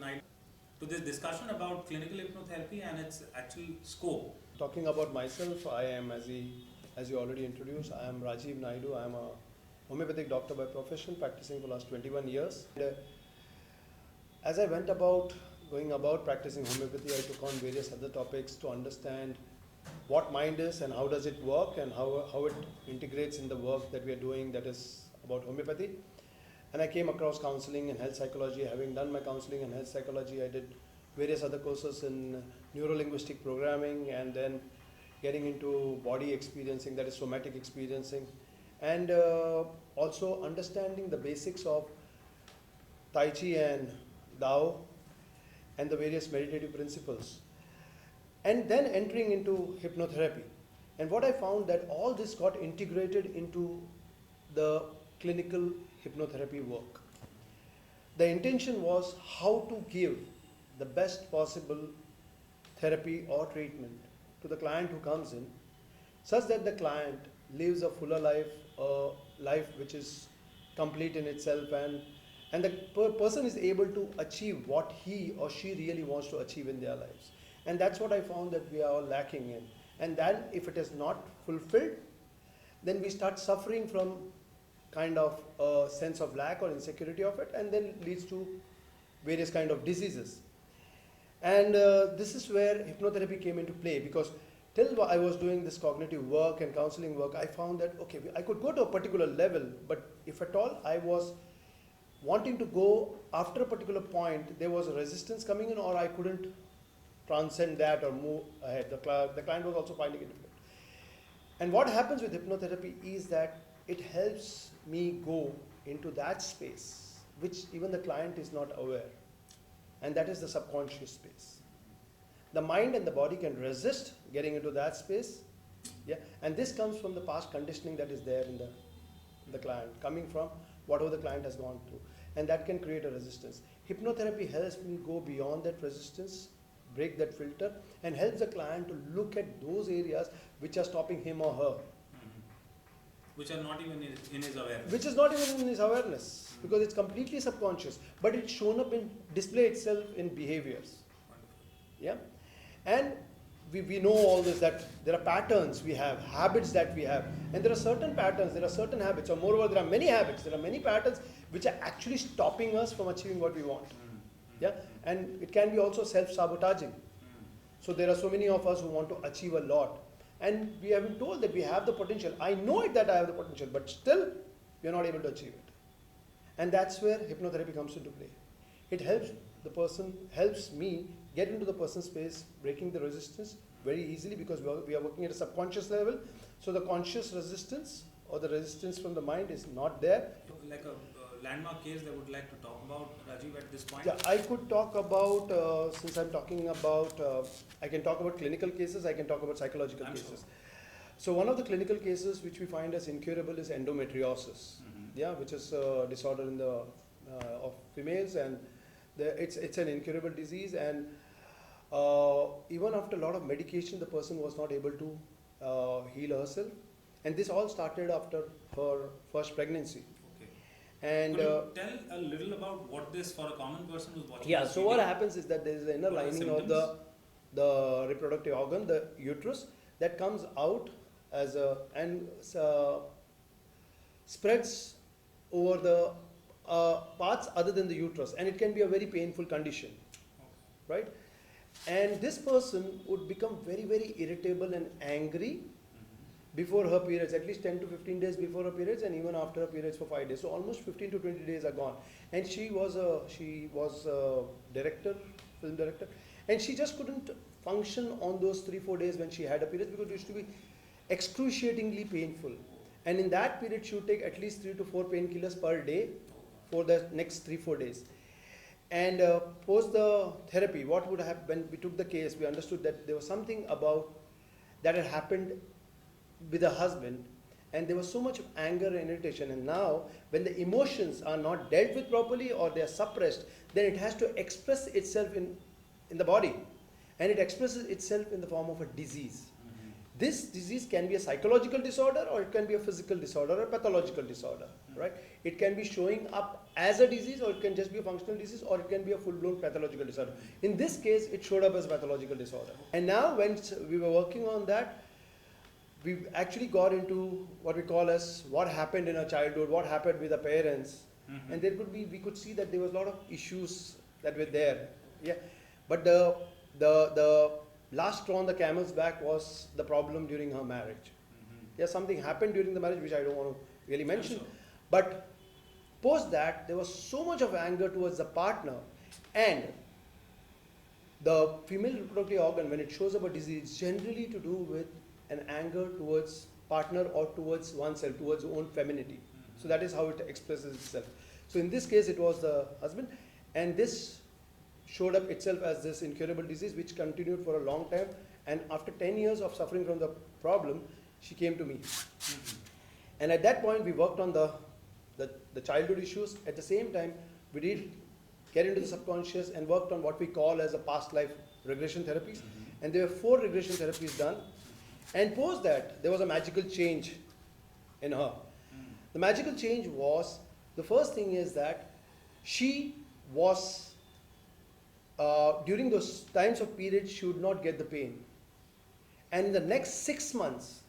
Naidu to this discussion about clinical hypnotherapy and its actual scope. Talking about myself, I am, as you already introduced, I am Rahjiv Naidu. I am a homeopathic doctor by profession, practicing for the last 21 years. As I went about going about practicing homeopathy, I took on various other topics to understand what mind is and how does it work and how it integrates in the work that we are doing, that is about homeopathy. And I came across counseling and health psychology. Having done my counseling and health psychology, I did various other courses in neuro-linguistic programming, and then getting into body experiencing, that is somatic experiencing, and also understanding the basics of Tai Chi and Tao and the various meditative principles, and then entering into hypnotherapy. And what I found that all this got integrated into the clinical hypnotherapy work. The intention was how to give the best possible therapy or treatment to the client who comes in, such that the client lives a fuller life, a life which is complete in itself, and the person is able to achieve what he or she really wants to achieve in their lives. And that's what I found that we are all lacking in. And then if it is not fulfilled, then we start suffering from kind of a sense of lack or insecurity of it, and then leads to various kind of diseases. And this is where hypnotherapy came into play, because till I was doing this cognitive work and counseling work, I found that, okay, I could go to a particular level, but if at all I was wanting to go after a particular point, there was a resistance coming in, or I couldn't transcend that or move ahead. The client was also finding it difficult. And what happens with hypnotherapy is that it helps me go into that space which even the client is not aware, and that is the subconscious space. The mind and the body can resist getting into that space, yeah, and this comes from the past conditioning that is there in the client, coming from whatever the client has gone through, and that can create a resistance. Hypnotherapy helps me go beyond that resistance, break that filter, and helps the client to look at those areas which are stopping him or her. Which are not even in his awareness. Which is not even in his awareness, because it's completely subconscious, but it's shown up in display itself in behaviors. Yeah, and we know all this, that there are patterns we have, habits that we have, and there are certain patterns, there are certain habits, or moreover there are many habits, there are many patterns which are actually stopping us from achieving what we want. Yeah, and it can be also self-sabotaging. So there are so many of us who want to achieve a lot, and we have been told that we have the potential. I know it that I have the potential, but still we are not able to achieve it. And that's where hypnotherapy comes into play. It helps the person, helps me get into the person's space, breaking the resistance very easily, because we are working at a subconscious level. So the conscious resistance or the resistance from the mind is not there. Like a landmark case that would like to talk about, Rajiv, at this point? Yeah, I could talk about, since I'm talking about, I can talk about clinical cases, I can talk about psychological cases. Sure. So one of the clinical cases which we find as incurable is endometriosis, yeah, which is a disorder in the of females, and it's an incurable disease, and even after a lot of medication, the person was not able to heal herself, and this all started after her first pregnancy. And could you tell a little about what this, for a common person who's watching? Yeah, so what happens is that there is an inner lining of the reproductive organ, the uterus, that comes out as and spreads over the parts other than the uterus, and it can be a very painful condition, right? And this person would become very, very irritable and angry before her periods, at least 10 to 15 days before her periods, and even after her periods for 5 days. So almost 15 to 20 days are gone. And she was a director, film director, and she just couldn't function on those 3-4 days when she had her periods, because it used to be excruciatingly painful. And in that period, she would take at least 3 to 4 painkillers per day for the next 3-4 days. And post the therapy, what would happen when we took the case, we understood that there was something about that had happened with a husband, and there was so much of anger and irritation, and now when the emotions are not dealt with properly or they are suppressed, then it has to express itself in the body, and it expresses itself in the form of a disease. This disease can be a psychological disorder, or it can be a physical disorder or pathological disorder, right? It can be showing up as a disease, or it can just be a functional disease, or it can be a full-blown pathological disorder. In this case, it showed up as pathological disorder. And now when we were working on that, we actually got into what we call as what happened in our childhood, what happened with the parents, and there could be, we could see that there was a lot of issues that were there. Yeah, but the last straw on the camel's back was the problem during her marriage. Yeah, something happened during the marriage which I don't want to really mention, but post that there was so much of anger towards the partner, and the female reproductive organ, when it shows up a disease, it's generally to do with an anger towards partner or towards oneself, towards own femininity. So that is how it expresses itself. So in this case, it was the husband, and this showed up itself as this incurable disease, which continued for a long time. And after 10 years of suffering from the problem, she came to me. And at that point, we worked on the childhood issues. At the same time, we did get into the subconscious and worked on what we call as a past life regression therapies. And there were 4 regression therapies done. And post that, there was a magical change in her. The magical change was, the first thing is that she was, during those times of period, she would not get the pain. And in the next 6 months,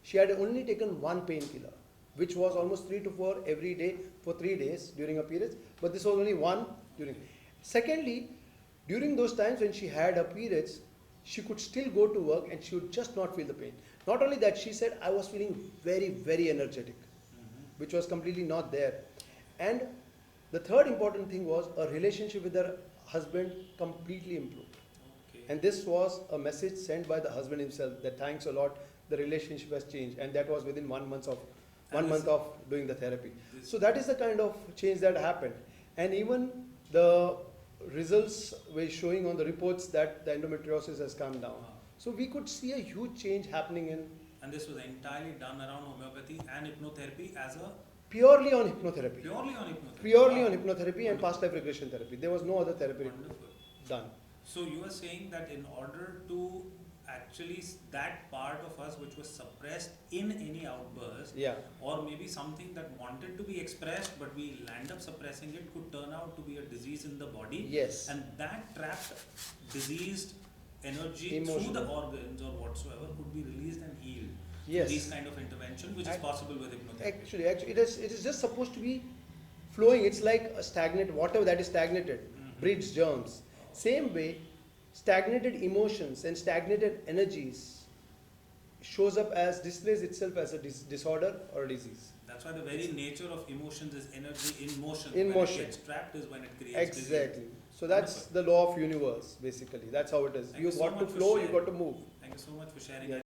she had only taken 1 painkiller, which was almost 3 to 4 every day for 3 days during her periods, but this was only 1 during. Secondly, during those times when she had her periods, she could still go to work and she would just not feel the pain. Not only that, she said, I was feeling very, very energetic, which was completely not there. And the third important thing was her relationship with her husband completely improved. And this was a message sent by the husband himself that thanks a lot, the relationship has changed, and that was within 1 month of doing the therapy. So that is the kind of change that happened. And even the results were showing on the reports that the endometriosis has come down. So we could see a huge change happening in. And this was entirely done around homeopathy and hypnotherapy as a. Purely on hypnotherapy. Purely on hypnotherapy. Purely on hypnotherapy and past life regression therapy. There was no other therapy done. So you are saying that in order to actually that part of us which was suppressed in any outburst, or maybe something that wanted to be expressed but we land up suppressing it, could turn out to be a disease in the body. Yes. And that trapped diseased energy Emotion. through the organs or whatsoever could be released and healed. Yes. These kind of intervention which is possible with hypnotherapy. Actually it is just supposed to be flowing. It's like a stagnant water that is stagnated, breeds germs. Same way, stagnated emotions and stagnated energies shows up as, displays itself as a disorder or a disease. That's why the very nature of emotions is energy in motion. In when motion. It gets trapped is when it creates Exactly. disease. So that's the law of universe, basically. That's how it is. Thank You you so got to much for flow, you sharing. got to move. Thank you so much for sharing.